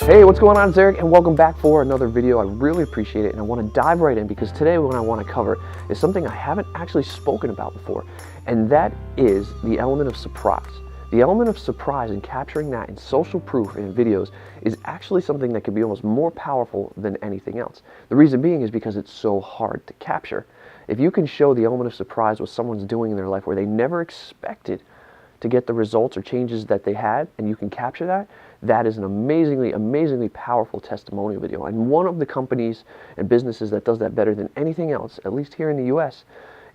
Hey, what's going on? It's Eric and welcome back for another video. I really appreciate it and I want to dive right in because today what I want to cover is something I haven't actually spoken about before, and that is the element of surprise. The element of surprise and capturing that in social proof in videos is actually something that can be almost more powerful than anything else. The reason being is because it's so hard to capture. If you can show the element of surprise what someone's doing in their life where they never expected to get the results or changes that they had, and you can capture that, that is an amazingly powerful testimonial video. And one of the companies and businesses that does that better than anything else, at least here in the US,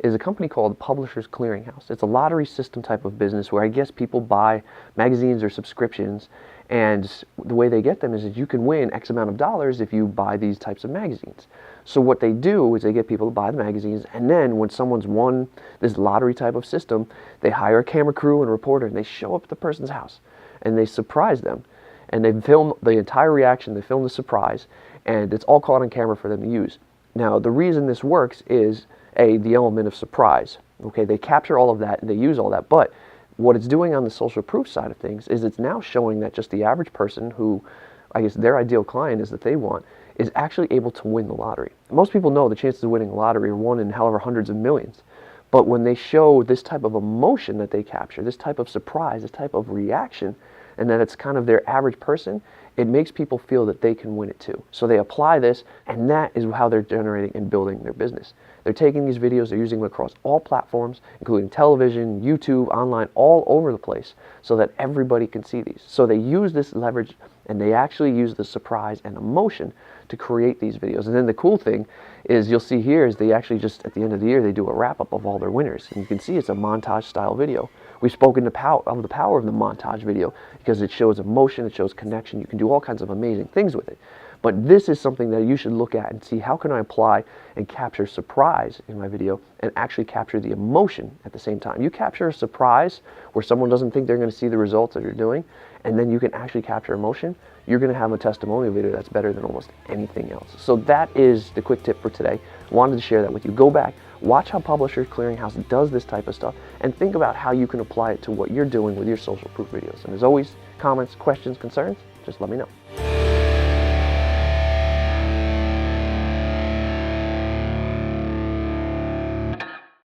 is a company called Publishers Clearinghouse. It's a lottery system type of business where I guess people buy magazines or subscriptions, and the way they get them is that you can win X amount of dollars if you buy these types of magazines. So what they do is they get people to buy the magazines, and then when someone's won this lottery type of system, they hire a camera crew and reporter, and they show up at the person's house, and they surprise them. And they film the entire reaction, they film the surprise, and it's all caught on camera for them to use. Now, the reason this works is, the element of surprise. Okay, they capture all of that, and they use all that, but what it's doing on the social proof side of things is it's now showing that just the average person who, I guess their ideal client is that they want, is actually able to win the lottery. Most people know the chances of winning the lottery are 1 in however hundreds of millions. But when they show this type of emotion that they capture, this type of surprise, this type of reaction, and that it's kind of their average person, it makes people feel that they can win it too. So they apply this, and that is how they're generating and building their business. They're taking these videos, they're using them across all platforms, including television, YouTube, online, all over the place, so that everybody can see these. So they use this leverage, and they actually use the surprise and emotion to create these videos. And then the cool thing is, you'll see here, is they actually just, at the end of the year, they do a wrap-up of all their winners. And you can see it's a montage-style video. We've spoken of the power of the montage video because it shows emotion, it shows connection. You can do all kinds of amazing things with it. But this is something that you should look at and see, how can I apply and capture surprise in my video and actually capture the emotion at the same time. You capture a surprise where someone doesn't think they're going to see the results that you're doing, and then you can actually capture emotion, you're going to have a testimonial video that's better than almost anything else. So that is the quick tip for today. Wanted to share that with you. Go back, watch how Publishers Clearinghouse does this type of stuff, and think about how you can apply it to what you're doing with your social proof videos. And as always, comments, questions, concerns, just let me know.